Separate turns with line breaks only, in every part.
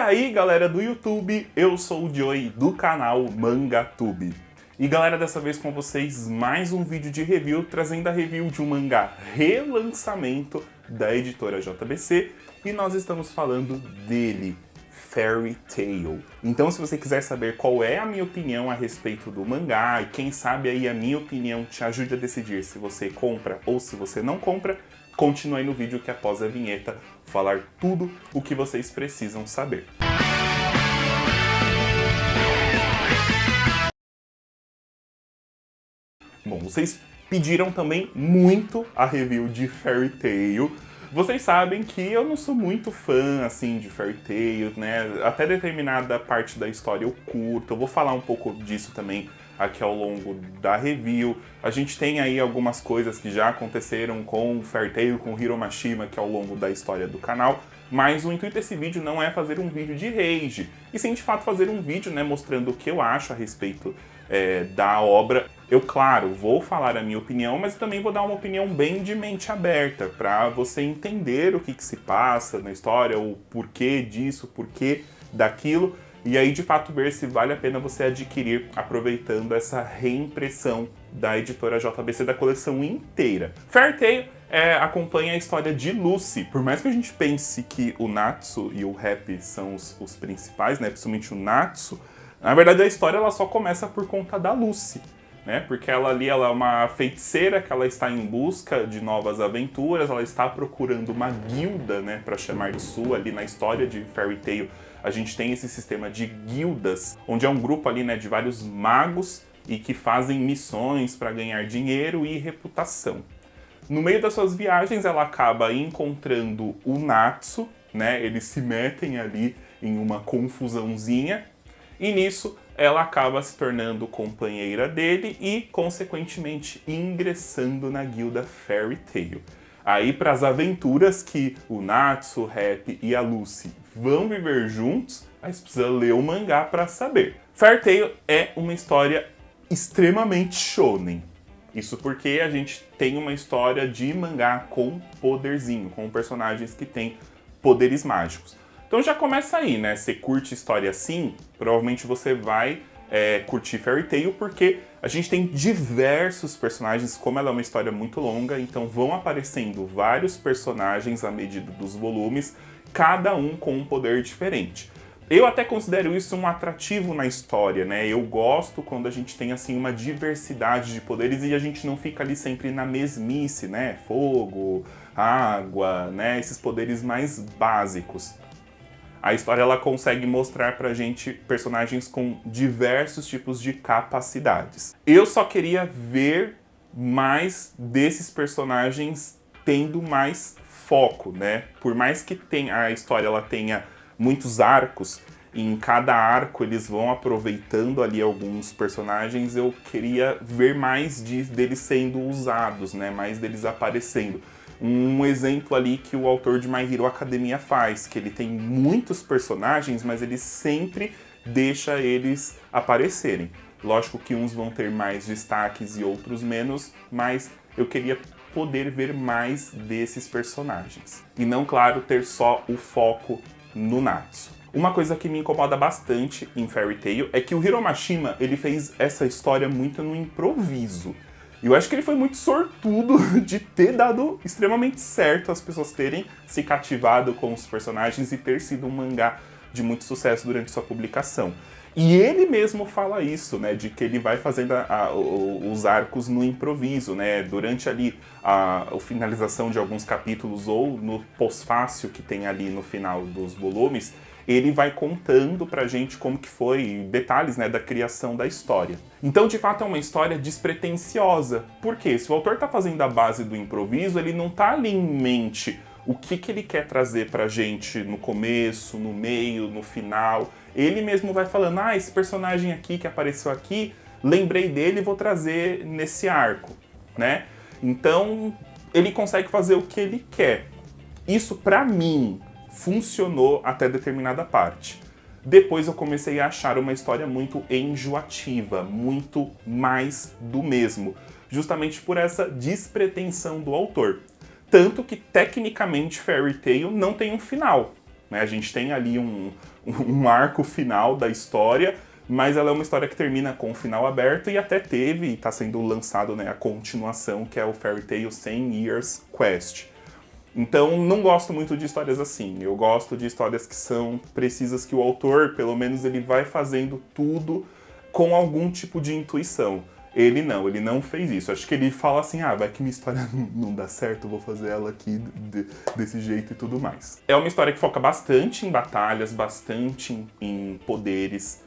aí, galera do YouTube, eu sou o Joey do canal MangaTube. E galera, dessa vez com vocês mais um vídeo de review, trazendo a review de um mangá relançamento da editora JBC, e nós estamos falando dele, Fairy Tail. Então, se você quiser saber qual é a minha opinião a respeito do mangá, e quem sabe aí a minha opinião te ajude a decidir se você compra ou se você não compra, continue aí no vídeo que após a vinheta falar tudo o que vocês precisam saber. Bom, vocês pediram também muito a review de Fairy Tail. Vocês sabem que eu não sou muito fã, assim, de Fairy Tail, né? Até determinada parte da história eu curto. Eu vou falar um pouco disso também aqui ao longo da review. A gente tem aí algumas coisas que já aconteceram com Fairy Tail, com Hiro Mashima, que é ao longo da história do canal. Mas o intuito desse vídeo não é fazer um vídeo de rage, e sim, de fato, fazer um vídeo, né, mostrando o que eu acho a respeito da obra. Eu, claro, vou falar a minha opinião, mas também vou dar uma opinião bem de mente aberta, para você entender o que se passa na história, o porquê disso, o porquê daquilo, e aí, de fato, ver se vale a pena você adquirir, aproveitando essa reimpressão da editora JBC da coleção inteira. Fairy Tail acompanha a história de Lucy. Por mais que a gente pense que o Natsu e o Happy são os principais, né, principalmente o Natsu, na verdade a história ela só começa por conta da Lucy, né, porque ela é uma feiticeira que ela está em busca de novas aventuras, ela está procurando uma guilda, né, para chamar de sua. Ali na história de Fairy Tail a gente tem esse sistema de guildas, onde é um grupo ali, né, de vários magos e que fazem missões para ganhar dinheiro e reputação. No meio das suas viagens, ela acaba encontrando o Natsu, né? Eles se metem ali em uma confusãozinha, e nisso ela acaba se tornando companheira dele e, consequentemente, ingressando na guilda Fairy Tail. Aí, para as aventuras que o Natsu, o Happy e a Lucy vão viver juntos, a gente precisa ler o mangá para saber. Fairy Tail é uma história extremamente shonen. Isso porque a gente tem uma história de mangá com poderzinho, com personagens que têm poderes mágicos. Então já começa aí, né? Você curte história assim, provavelmente você vai curtir Fairy Tail, porque a gente tem diversos personagens, como ela é uma história muito longa, então vão aparecendo vários personagens à medida dos volumes, cada um com um poder diferente. Eu até considero isso um atrativo na história, né? Eu gosto quando a gente tem, assim, uma diversidade de poderes e a gente não fica ali sempre na mesmice, né? Fogo, água, né? Esses poderes mais básicos. A história, ela consegue mostrar pra gente personagens com diversos tipos de capacidades. Eu só queria ver mais desses personagens tendo mais foco, né? Por mais que a história ela tenha muitos arcos, e em cada arco eles vão aproveitando ali alguns personagens, eu queria ver mais deles sendo usados, né? Mais deles aparecendo. Um exemplo ali que o autor de My Hero Academia faz, que ele tem muitos personagens, mas ele sempre deixa eles aparecerem. Lógico que uns vão ter mais destaques e outros menos, mas eu queria poder ver mais desses personagens. E não, claro, ter só o foco no Natsu. Uma coisa que me incomoda bastante em Fairy Tail é que o Hiro Mashima, ele fez essa história muito no improviso. E eu acho que ele foi muito sortudo de ter dado extremamente certo as pessoas terem se cativado com os personagens e ter sido um mangá de muito sucesso durante sua publicação. E ele mesmo fala isso, né, de que ele vai fazendo os arcos no improviso, né, durante ali a finalização de alguns capítulos ou no pós-fácil que tem ali no final dos volumes, ele vai contando pra gente como que foi, detalhes, né, da criação da história. Então, de fato, é uma história despretensiosa. Por quê? Se o autor tá fazendo a base do improviso, ele não tá ali em mente o que ele quer trazer pra gente no começo, no meio, no final. Ele mesmo vai falando, esse personagem aqui que apareceu aqui, lembrei dele e vou trazer nesse arco, né? Então, ele consegue fazer o que ele quer. Isso, pra mim, funcionou até determinada parte. Depois eu comecei a achar uma história muito enjoativa, muito mais do mesmo, justamente por essa despretensão do autor. Tanto que, tecnicamente, Fairy Tail não tem um final, né? A gente tem ali um arco final da história, mas ela é uma história que termina com o final aberto e até teve, e está sendo lançado, né, a continuação, que é o Fairy Tail 100 Years Quest. Então, não gosto muito de histórias assim. Eu gosto de histórias que são precisas, que o autor, pelo menos, ele vai fazendo tudo com algum tipo de intuição. Ele não fez isso. Acho que ele fala assim, vai que minha história não dá certo, eu vou fazer ela aqui desse jeito e tudo mais. É uma história que foca bastante em batalhas, bastante em poderes.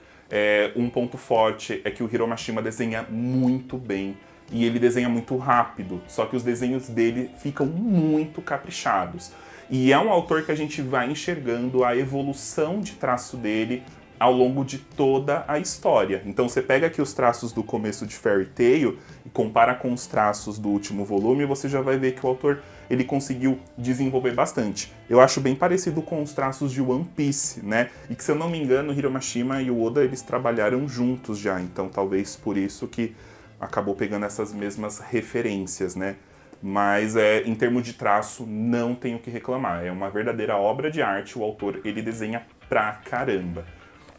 Um ponto forte é que o Hiro Mashima desenha muito bem. E ele desenha muito rápido, só que os desenhos dele ficam muito caprichados. E é um autor que a gente vai enxergando a evolução de traço dele ao longo de toda a história. Então você pega aqui os traços do começo de Fairy Tail e compara com os traços do último volume, você já vai ver que o autor ele conseguiu desenvolver bastante. Eu acho bem parecido com os traços de One Piece, né? E que, se eu não me engano, o Hiro Mashima e o Oda, eles trabalharam juntos já, então talvez por isso que acabou pegando essas mesmas referências, né? Mas em termos de traço, não tenho o que reclamar. É uma verdadeira obra de arte, o autor ele desenha pra caramba.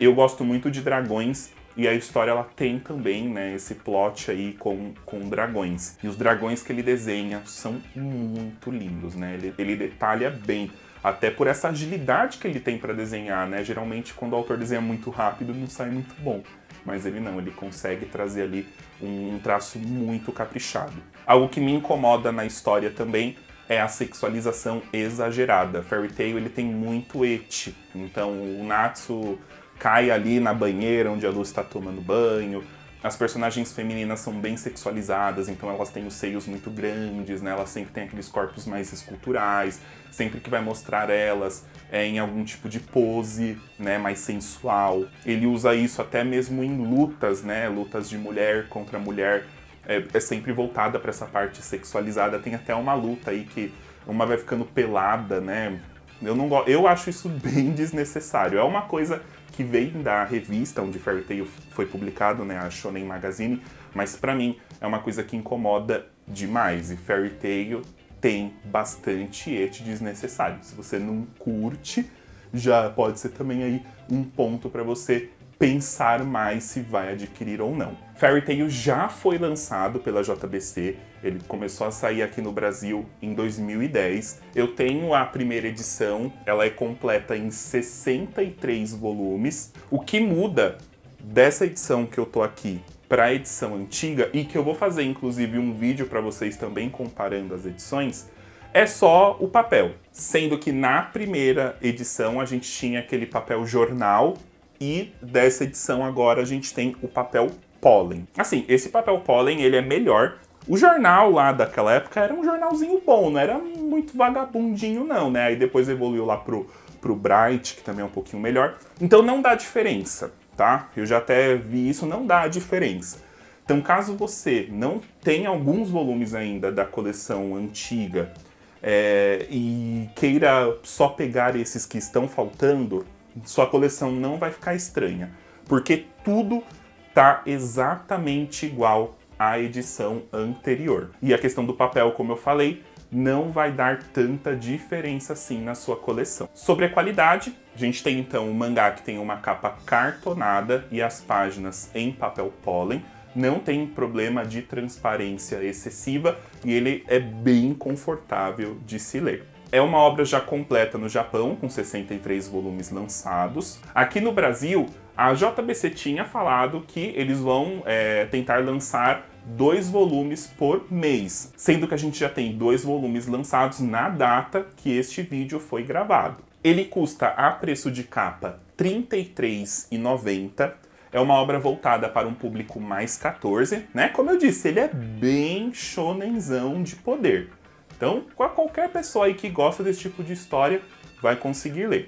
Eu gosto muito de dragões e a história ela tem também, né, esse plot aí com dragões. E os dragões que ele desenha são muito lindos, né? Ele detalha bem, até por essa agilidade que ele tem para desenhar, né? Geralmente quando o autor desenha muito rápido não sai muito bom. Mas ele consegue trazer ali um traço muito caprichado. Algo que me incomoda na história também é a sexualização exagerada. Fairy Tail ele tem muito ecchi, então o Natsu cai ali na banheira onde a Luz está tomando banho. As personagens femininas são bem sexualizadas, então elas têm os seios muito grandes, né? Elas sempre têm aqueles corpos mais esculturais, sempre que vai mostrar elas em algum tipo de pose, né, mais sensual. Ele usa isso até mesmo em lutas, né? Lutas de mulher contra mulher, é sempre voltada para essa parte sexualizada. Tem até uma luta aí que uma vai ficando pelada, né? Eu acho isso bem desnecessário. É uma coisa que vem da revista onde Fairy Tail foi publicado, né, a Shonen Magazine, mas pra mim é uma coisa que incomoda demais. E Fairy Tail tem bastante ecchi desnecessário. Se você não curte, já pode ser também aí um ponto pra você pensar mais se vai adquirir ou não. Fairy Tail já foi lançado pela JBC, ele começou a sair aqui no Brasil em 2010. Eu tenho a primeira edição, ela é completa em 63 volumes. O que muda dessa edição que eu tô aqui para a edição antiga, e que eu vou fazer inclusive um vídeo para vocês também comparando as edições, é só o papel. Sendo que na primeira edição a gente tinha aquele papel jornal, e dessa edição agora a gente tem o papel pólen. Assim, esse papel pólen ele é melhor. O jornal lá daquela época era um jornalzinho bom, não era muito vagabundinho não, né? Aí depois evoluiu lá pro Bright, que também é um pouquinho melhor. Então não dá diferença, tá? Eu já até vi isso, não dá diferença. Então caso você não tenha alguns volumes ainda da coleção antiga e queira só pegar esses que estão faltando, sua coleção não vai ficar estranha, porque tudo tá exatamente igual à edição anterior. E a questão do papel, como eu falei, não vai dar tanta diferença assim na sua coleção. Sobre a qualidade, a gente tem então um mangá que tem uma capa cartonada e as páginas em papel pólen. Não tem problema de transparência excessiva e ele é bem confortável de se ler. É uma obra já completa no Japão, com 63 volumes lançados. Aqui no Brasil, a JBC tinha falado que eles vão tentar lançar 2 volumes por mês, sendo que a gente já tem 2 volumes lançados na data que este vídeo foi gravado. Ele custa a preço de capa R$ 33,90. É uma obra voltada para um público mais 14, né? Como eu disse, ele é bem shonenzão de poder. Então, qualquer pessoa aí que gosta desse tipo de história vai conseguir ler.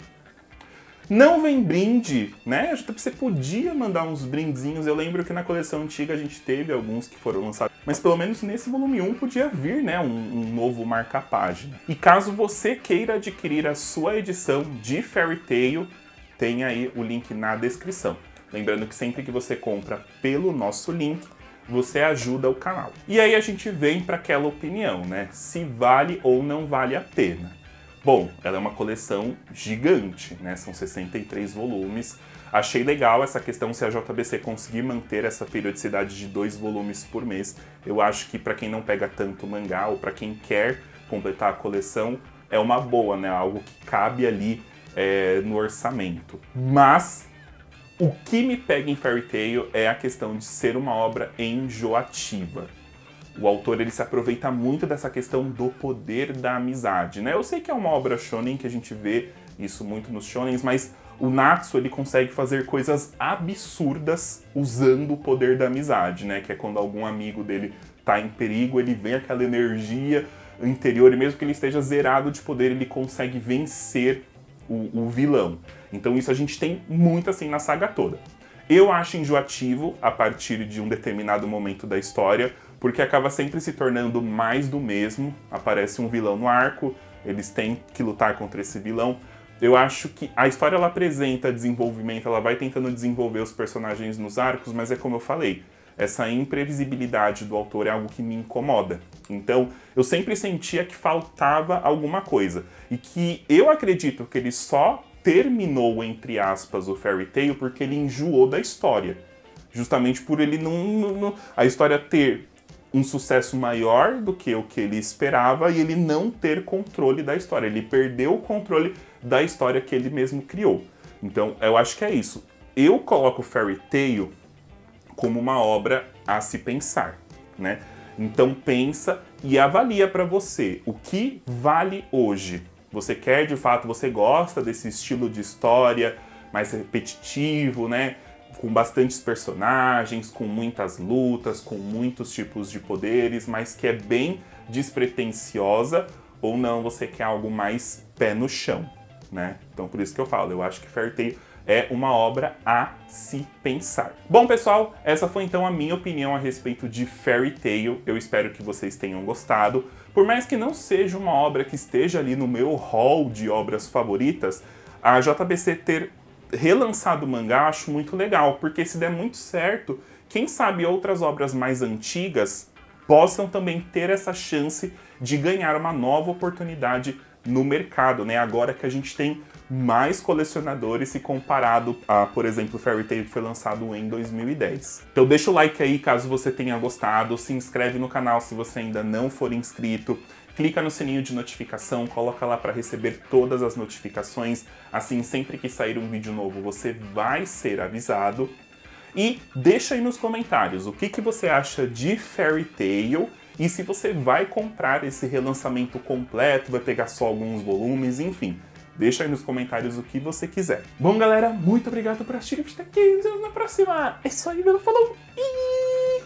Não vem brinde, né? Você podia mandar uns brindezinhos. Eu lembro que na coleção antiga a gente teve alguns que foram lançados. Mas pelo menos nesse volume 1 podia vir, né? Um novo marca-página. E caso você queira adquirir a sua edição de Fairy Tail, tem aí o link na descrição. Lembrando que sempre que você compra pelo nosso link, você ajuda o canal. E aí a gente vem para aquela opinião, né? Se vale ou não vale a pena. Bom, ela é uma coleção gigante, né? São 63 volumes. Achei legal essa questão se a JBC conseguir manter essa periodicidade de 2 volumes por mês. Eu acho que para quem não pega tanto mangá ou para quem quer completar a coleção, é uma boa, né? Algo que cabe ali no orçamento. Mas o que me pega em Fairy Tail é a questão de ser uma obra enjoativa. O autor ele se aproveita muito dessa questão do poder da amizade, né? Eu sei que é uma obra shonen que a gente vê isso muito nos shonens, mas o Natsu ele consegue fazer coisas absurdas usando o poder da amizade, né? Que é quando algum amigo dele tá em perigo, ele vem aquela energia interior e mesmo que ele esteja zerado de poder, ele consegue vencer o vilão. Então isso a gente tem muito assim na saga toda. Eu acho enjoativo a partir de um determinado momento da história, porque acaba sempre se tornando mais do mesmo. Aparece um vilão no arco, eles têm que lutar contra esse vilão. Eu acho que a história ela apresenta desenvolvimento, ela vai tentando desenvolver os personagens nos arcos, mas é como eu falei, essa imprevisibilidade do autor é algo que me incomoda. Então, eu sempre sentia que faltava alguma coisa. E que eu acredito que ele só terminou, entre aspas, o Fairy Tail porque ele enjoou da história. Justamente por ele a história ter um sucesso maior do que o que ele esperava e ele não ter controle da história. Ele perdeu o controle da história que ele mesmo criou. Então, eu acho que é isso. Eu coloco Fairy Tail como uma obra a se pensar, né? Então pensa e avalia para você o que vale hoje. Você quer de fato, você gosta desse estilo de história mais repetitivo, né? Com bastantes personagens, com muitas lutas, com muitos tipos de poderes, mas que é bem despretensiosa, ou não, você quer algo mais pé no chão, né? Então por isso que eu falo, eu acho que Fairy Tail é uma obra a se pensar. Bom, pessoal, essa foi então a minha opinião a respeito de Fairy Tail. Eu espero que vocês tenham gostado. Por mais que não seja uma obra que esteja ali no meu hall de obras favoritas, a JBC ter relançado o mangá eu acho muito legal, porque se der muito certo, quem sabe outras obras mais antigas possam também ter essa chance de ganhar uma nova oportunidade no mercado, né? Agora que a gente tem mais colecionadores se comparado a, por exemplo, Fairy Tail que foi lançado em 2010. Então deixa o like aí caso você tenha gostado, se inscreve no canal se você ainda não for inscrito, clica no sininho de notificação, coloca lá para receber todas as notificações, assim sempre que sair um vídeo novo você vai ser avisado. E deixa aí nos comentários o que você acha de Fairy Tail e se você vai comprar esse relançamento completo, vai pegar só alguns volumes, enfim. Deixa aí nos comentários o que você quiser. Bom, galera, muito obrigado por assistir. Até aqui, nos vemos na próxima. É isso aí, meu. Falou e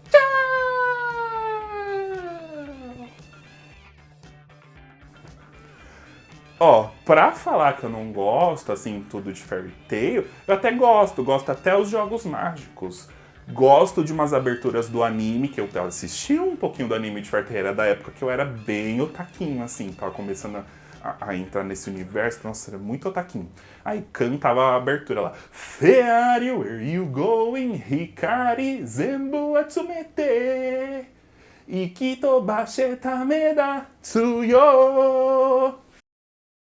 tchau! Ó, pra falar que eu não gosto, assim, tudo de Fairy Tail, eu até gosto até os jogos mágicos. Gosto de umas aberturas do anime, que eu assisti um pouquinho do anime de Fairy Tail, era da época que eu era bem otaquinho, assim, tava começando a entrar nesse universo, nossa, era muito otaquinho. Aí cantava a abertura lá. Feari, where you going? Hikari, Zenbu Atsumete. Ikito basheta me da tsuyo.